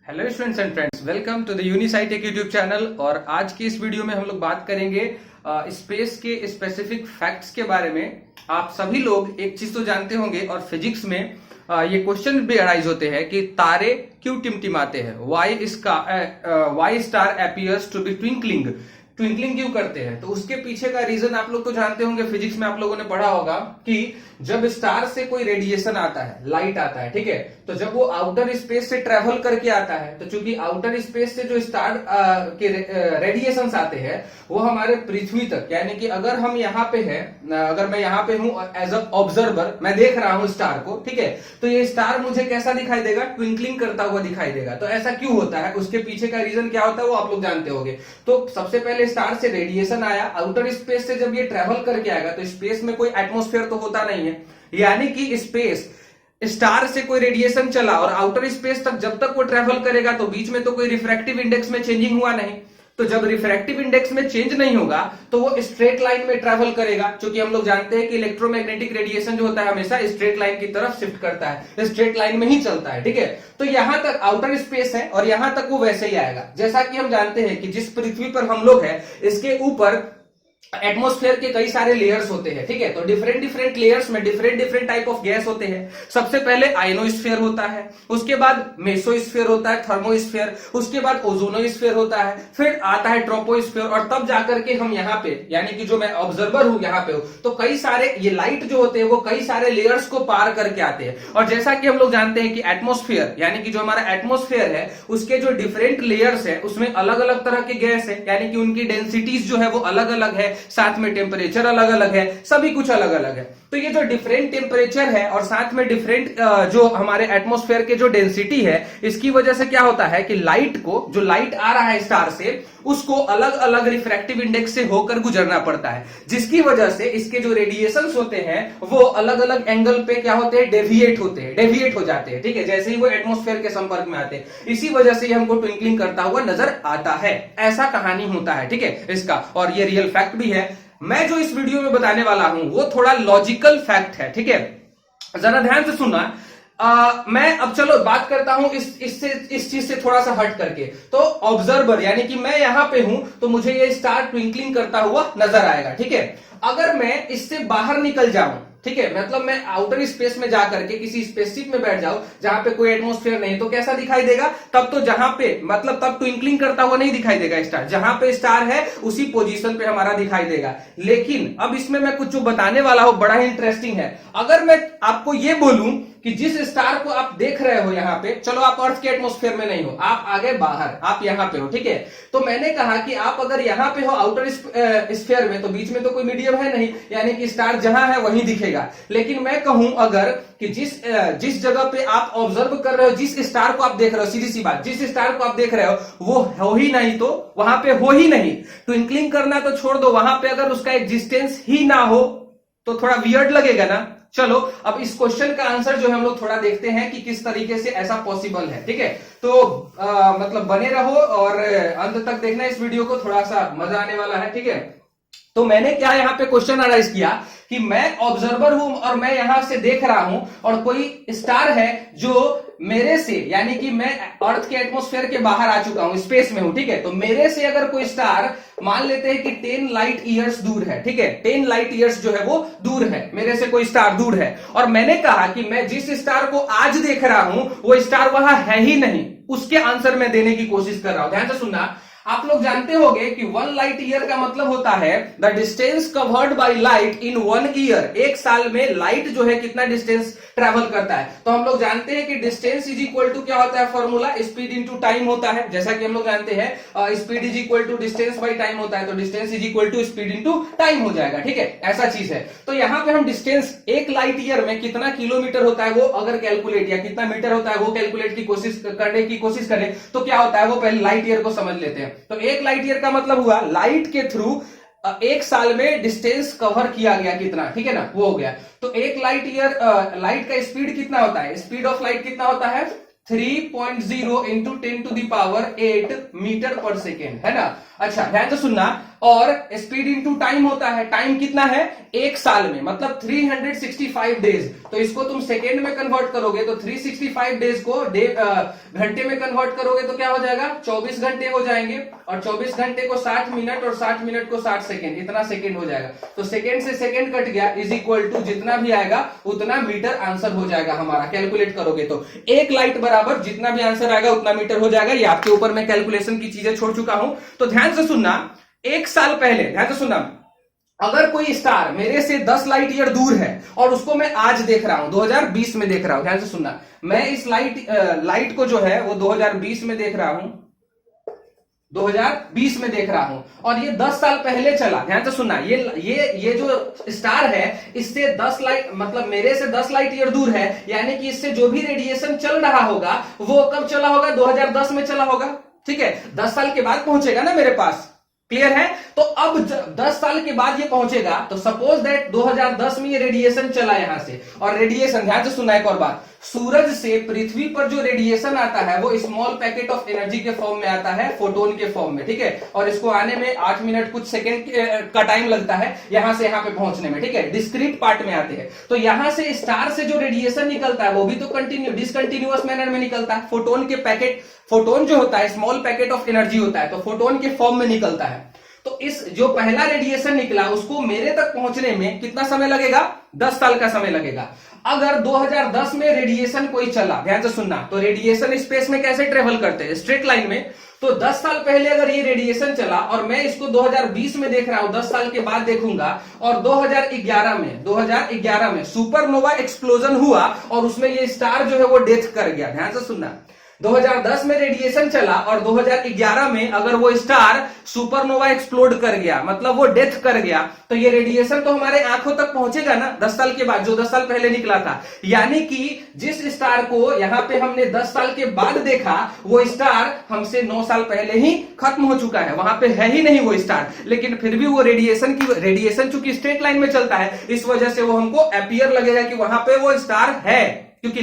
Hello students and friends, welcome to the Unisitech YouTube channel. और आज की इस वीडियो में हम लोग बात करेंगे स्पेस के स्पेसिफिक फैक्ट्स के बारे में। आप सभी लोग एक चीज तो जानते होंगे और फिजिक्स में ये क्वेश्चन भी अराइज होते हैं कि तारे क्यों टिमटिमाते हैं, why star appears to be twinkling, twinkling क्यों करते हैं। तो उसके पीछे का रीजन आप लोग तो जानते होंगे, फिजिक्स में आप लोगों ने पढ़ा होगा कि जब स्टार से कोई रेडिएशन आता है, लाइट आता है, ठीक है, तो जब वो आउटर स्पेस से ट्रेवल करके आता है, तो चूंकि आउटर स्पेस से जो स्टार के रेडिएशंस आते हैं वो हमारे पृथ्वी तक, यानी कि अगर हम यहाँ पे हैं, अगर मैं यहाँ पे हूं एज अ ऑब्जर्वर, मैं देख रहा हूं स्टार को, ठीक है, तो ये स्टार मुझे कैसा दिखाई देगा, ट्विंकलिंग करता हुआ दिखाई देगा। तो ऐसा क्यों होता है, उसके पीछे का रीजन क्या होता है वो आप लोग जानते होंगे। तो सबसे पहले स्टार से रेडिएशन आया, आउटर स्पेस से जब ये ट्रेवल करके आएगा तो स्पेस में कोई एटमॉस्फेयर तो होता नहीं है, यानी कि स्पेस स्टार से कोई रेडिएशन चला और आउटर स्पेस तक जब तक वो ट्रेवल करेगा तो बीच में तो कोई रिफ्रैक्टिव इंडेक्स में चेंजिंग हुआ नहीं। तो जब रिफ्रैक्टिव इंडेक्स में चेंज नहीं होगा तो वो स्ट्रेट लाइन में ट्रेवल करेगा, क्योंकि हम लोग जानते हैं कि इलेक्ट्रोमैग्नेटिक रेडिएशन जो होता है हमेशा स्ट्रेट लाइन की तरफ शिफ्ट करता है, स्ट्रेट लाइन में ही चलता है, ठीक है। तो यहां तक आउटर स्पेस है और यहां तक वो वैसे ही आएगा। जैसा कि हम जानते हैं कि जिस पृथ्वी पर हम लोग हैं इसके ऊपर एटमॉस्फेयर के कई सारे लेयर्स होते हैं, ठीक है। तो डिफरेंट डिफरेंट लेयर्स में different different type of gas होते हैं। सबसे पहले आयनोस्फीयर होता है, उसके बाद मेसोस्फीयर होता है, थर्मोस्फीयर, उसके बाद ओजोनोस्फीयर होता है, फिर आता है ट्रोपोस्फीयर, और तब जाकर के हम यहाँ पे, यानी कि जो मैं ऑब्जर्वर हूं यहाँ पे हूं, तो कई सारे ये लाइट जो होते हैं वो कई सारे लेयर्स को पार करके आते हैं। और जैसा कि हम लोग जानते हैं कि एटमॉस्फेयर, यानी कि जो हमारा एटमॉस्फेयर है उसके जो डिफरेंट लेयर्स है उसमें अलग अलग तरह के गैस है, यानी कि उनकी डेंसिटीज जो है वो अलग अलग है, साथ में टेम्परेचर अलग अलग है, सभी कुछ अलग अलग है। तो ये जो डिफरेंट टेम्परेचर है और साथ में डिफरेंट जो हमारे एटमॉस्फेयर के जो डेंसिटी है, इसकी वजह से क्या होता है कि लाइट को, जो लाइट आ रहा है स्टार से, उसको अलग अलग रिफ्रैक्टिव इंडेक्स से होकर गुजरना पड़ता है, जिसकी वजह से इसके जो रेडिएशंस होते हैं वो अलग अलग एंगल पे क्या होते हैं, डेविएट हो जाते हैं, ठीक है, जैसे ही वो एटमॉस्फेयर के संपर्क में आते हैं। इसी वजह से हमको ट्विंकलिंग करता हुआ नजर आता है। ऐसा कहानी होता है, ठीक है, इसका, और ये रियल फैक्ट भी है। मैं जो इस वीडियो में बताने वाला हूं वो थोड़ा लॉजिकल फैक्ट है, ठीक है, जरा ध्यान से सुनना। मैं अब चलो बात करता हूं इस चीज से थोड़ा सा हट करके। तो ऑब्जर्वर, यानी कि मैं यहां पे हूं तो मुझे ये स्टार ट्विंकलिंग करता हुआ नजर आएगा, ठीक है। अगर मैं इससे बाहर निकल जाऊं, ठीक है, मतलब मैं आउटर स्पेस में जाकर के किसी स्पेसशिप में बैठ जाऊं जहां पे कोई एटमॉस्फेयर नहीं, तो कैसा दिखाई देगा, तब तो जहां पे, मतलब तब ट्विंकलिंग करता हुआ नहीं दिखाई देगा स्टार, जहां पे स्टार है उसी पोजीशन पे हमारा दिखाई देगा। लेकिन अब इसमें मैं कुछ जो बताने वाला हूं बड़ा ही इंटरेस्टिंग है। अगर मैं आपको ये बोलूं कि जिस स्टार को आप देख रहे हो यहाँ पे, चलो आप अर्थ के एटमॉस्फेयर में नहीं हो, आप आ गए बाहर, आप यहाँ पे हो, ठीक है, तो मैंने कहा कि आप अगर यहाँ पे हो आउटर स्फीयर में, तो बीच में तो कोई मीडियम है नहीं, यानी कि स्टार जहां है वहीं दिखेगा। लेकिन मैं कहूं अगर कि जिस जगह पे आप ऑब्जर्व कर रहे हो, जिस स्टार को आप देख रहे हो, सीधी सी बात, जिस स्टार को आप देख रहे हो वो हो ही नहीं, तो वहां पे हो ही नहीं, ट्विंकलिंग करना तो छोड़ दो, वहां पे अगर उसका एग्जिस्टेंस ही ना हो तो थोड़ा वियर्ड लगेगा ना। चलो अब इस क्वेश्चन का आंसर जो है हम लोग थोड़ा देखते हैं कि किस तरीके से ऐसा पॉसिबल है, ठीक है। तो मतलब बने रहो और अंत तक देखना इस वीडियो को, थोड़ा सा मजा आने वाला है, ठीक है। तो मैंने क्या यहाँ पे क्वेश्चन अराइज किया कि मैं ऑब्जर्वर हूं और मैं यहां से देख रहा हूं और कोई स्टार है जो मेरे से, यानी कि मैं अर्थ के एटमॉस्फेयर के बाहर आ चुका हूं, स्पेस में हूं, ठीक है। तो मेरे से अगर कोई स्टार, मान लेते हैं कि 10 लाइट ईयर्स दूर है, ठीक है, 10 लाइट ईयर्स जो है वो दूर है, मेरे से कोई स्टार दूर है, और मैंने कहा कि मैं जिस स्टार को आज देख रहा हूं वो स्टार वहां है ही नहीं, उसके आंसर में देने की कोशिश कर रहा हूं। ध्यान से सुनना। आप लोग जानते होंगे कि 1 लाइट ईयर का मतलब होता है the distance covered by light in 1 year. एक साल में लाइट जो है कितना डिस्टेंस ट्रेवल करता है। तो हम लोग जानते हैं कि डिस्टेंस इज इक्वल टू क्या होता है, फॉर्मूला स्पीड इनटू टाइम होता है। जैसा कि हम लोग जानते हैं speed is equal to distance by time होता है, तो distance is equal to speed into time हो जाएगा, ठीक है, ऐसा चीज है। तो यहां पे हम डिस्टेंस 1 लाइट ईयर में कितना किलोमीटर होता है वो अगर कैलकुलेट, या कितना मीटर होता है वो कैलकुलेट करने की कोशिश करें तो क्या होता है, वो पहले लाइट ईयर को समझ लेते हैं। तो 1 लाइट ईयर का मतलब हुआ लाइट के थ्रू एक साल में डिस्टेंस कवर किया गया कितना, ठीक है ना, वो हो गया। तो 1 लाइट ईयर, लाइट का स्पीड कितना होता है, स्पीड ऑफ लाइट कितना होता है, 3.0 into 10 to the power 8 metre पर सेकेंड, है ना। अच्छा ध्यान से सुनना। और स्पीड इनटू टाइम होता है, टाइम कितना है 1 साल में, मतलब 365 डेज। तो इसको तुम सेकेंड में कन्वर्ट करोगे तो 365 डेज को घंटे में कन्वर्ट करोगे तो क्या हो जाएगा 24 घंटे हो जाएंगे। और 24 घंटे को 60 मिनट और 60 मिनट को 60 सेकेंड, इतना सेकेंड हो जाएगा। तो सेकेंड से सेकेंड कट गया इज इक्वल टू जितना भी आएगा उतना मीटर आंसर हो जाएगा हमारा। कैलकुलेट करोगे तो एक लाइट बराबर जितना भी आंसर आएगा उतना मीटर हो जाएगा। ये आपके ऊपर मैं कैलकुलेशन की चीजें छोड़ चुका हूं। तो ध्यान से सुनना, 1 साल पहले, ध्यान से सुनना, अगर कोई स्टार मेरे से 10 लाइट ईयर दूर है और उसको मैं आज देख रहा हूं, 2020 में देख रहा हूं, ध्यान से सुनना, मैं इस लाइट को जो है वो 2020 में देख रहा हूं, 2020 में देख रहा हूं, और ये 10 साल पहले चला। ध्यान से सुनना, ये जो स्टार है इससे 10 लाइट, मतलब मेरे से 10 लाइट ईयर दूर है, यानी कि इससे जो भी रेडिएशन चल रहा होगा वो कब चला होगा 2010 में चला होगा। ठीक है, 10 साल के बाद पहुंचेगा ना मेरे पास। क्लियर है? तो अब 10 साल के बाद ये पहुंचेगा, तो सपोज दैट 2010 में ये रेडिएशन चला यहां से, और रेडिएशन, ध्यान से सुनना एक और बात, सूरज से पृथ्वी पर जो रेडिएशन आता है वो स्मॉल पैकेट ऑफ एनर्जी के फॉर्म में आता है, फोटोन के फॉर्म में। ठीक है, और इसको आने में 8 मिनट कुछ सेकंड का टाइम लगता है यहां से यहां पे पहुंचने में। ठीक है, डिस्क्रीट पार्ट में आते हैं। तो यहां से स्टार से जो रेडिएशन निकलता है वो भी तो डिसकंटिन्यूअस मैनर में निकलता है। फोटोन के पैकेट, फोटोन जो होता है स्मॉल पैकेट ऑफ एनर्जी होता है, तो फोटोन के फॉर्म में निकलता है। तो इस जो पहला रेडिएशन निकला उसको मेरे तक पहुंचने में कितना समय लगेगा 10 साल का समय लगेगा। अगर 2010 में रेडिएशन कोई चला, ध्यान से सुनना, तो रेडिएशन स्पेस में कैसे ट्रेवल करते हैं, स्ट्रेट लाइन में। तो 10 साल पहले अगर ये रेडिएशन चला और मैं इसको 2020 में देख रहा हूं, 10 साल के बाद देखूंगा, और 2011 में सुपरनोवा एक्सप्लोजन हुआ और उसमें ये स्टार जो है वो डेथ कर गया। ध्यान से सुनना, 2010 में रेडिएशन चला और 2011 में अगर वो स्टार सुपरनोवा एक्सप्लोड कर गया, मतलब वो डेथ कर गया, तो ये रेडिएशन तो हमारे आंखों तक पहुंचेगा ना 10 साल के बाद, जो 10 साल पहले निकला था। यानी कि जिस स्टार को यहां पे हमने 10 साल के बाद देखा वो स्टार हमसे 9 साल पहले ही खत्म हो चुका है, वहां पे है ही नहीं वो स्टार। लेकिन फिर भी वो रेडिएशन चूंकि स्ट्रेट लाइन में चलता है, इस वजह से वो हमको अपीयर लगेगा कि वहां पे वो स्टार है, क्योंकि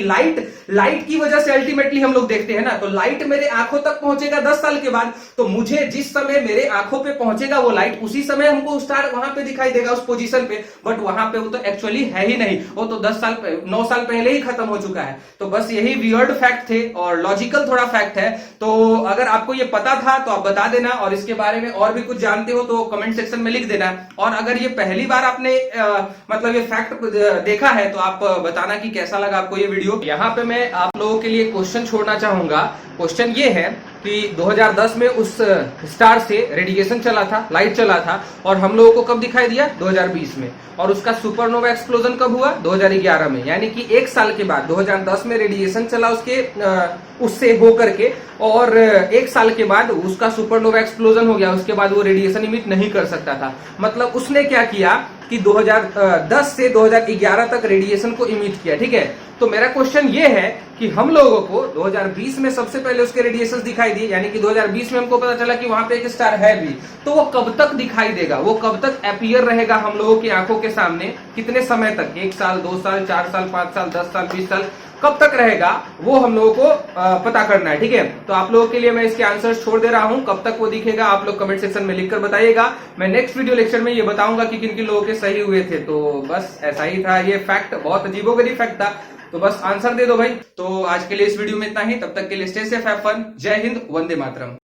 लाइट की वजह से अल्टीमेटली हम लोग देखते हैं ना। तो लाइट मेरे आंखों तक पहुंचेगा 10 साल के बाद, तो मुझे जिस समय मेरे आंखों पे पहुंचेगा वो लाइट, उसी समय हमको स्टार वहां पे दिखाई देगा उस पोजीशन पे। बट वहां पे वो तो एक्चुअली है ही नहीं, वो तो 9 साल पहले ही खत्म हो चुका है। तो बस यही वियर्ड फैक्ट थे और लॉजिकल थोड़ा फैक्ट है। तो अगर आपको ये पता था तो आप बता देना, और इसके बारे में और भी कुछ जानते हो तो कमेंट सेक्शन में लिख देना। और अगर ये पहली बार आपने मतलब ये फैक्ट देखा है तो आप बताना कि कैसा लगा आपको वीडियो। यहाँ पे मैं आप लोगों के लिए क्वेश्चन छोड़ना चाहूंगा। क्वेश्चन ये है कि 2010 में उस स्टार से रेडिएशन चला था, लाइट चला था, और हम लोगों को कब दिखाई दिया 2020 में, और उसका सुपरनोवा एक्सप्लोजन कब हुआ 2011 में। यानी कि 1 साल के बाद 2010 में रेडिएशन चला उससे होकर के, और 1 साल के बाद उसका सुपरनोवा एक्सप्लोजन हो गया, उसके बाद वो रेडिएशन इमिट नहीं कर सकता था। मतलब उसने क्या किया कि 2010 से 2011 तक रेडिएशन को इमिट किया। ठीक है, तो मेरा क्वेश्चन ये है कि हम लोगों को 2020 में सबसे पहले उसके रेडिएशन दिखाई दिए, यानी कि 2020 में हमको पता चला कि वहां पे एक स्टार है भी, तो वो कब तक दिखाई देगा, वो कब तक अपीयर रहेगा हम लोगों की आंखों के सामने, कितने समय तक, 1 साल, 2 साल, 4 साल, 5 साल, 10 साल, 20 साल, कब तक रहेगा वो हम लोगों को पता करना है। ठीक है, तो आप लोगों के लिए मैं इसके आंसर्स छोड़ दे रहा हूं, कब तक वो दिखेगा आप लोग कमेंट सेक्शन में लिखकर बताइएगा। मैं नेक्स्ट वीडियो लेक्चर में ये बताऊंगा कि किन किन लोगों के सही हुए थे। तो बस ऐसा ही था, ये फैक्ट बहुत अजीबोगरीब फैक्ट था, तो बस आंसर दे दो भाई। तो आज के लिए इस वीडियो में इतना ही, तब तक के लिए स्टे सेफ, हैव फन, जय हिंद, वंदे मातरम।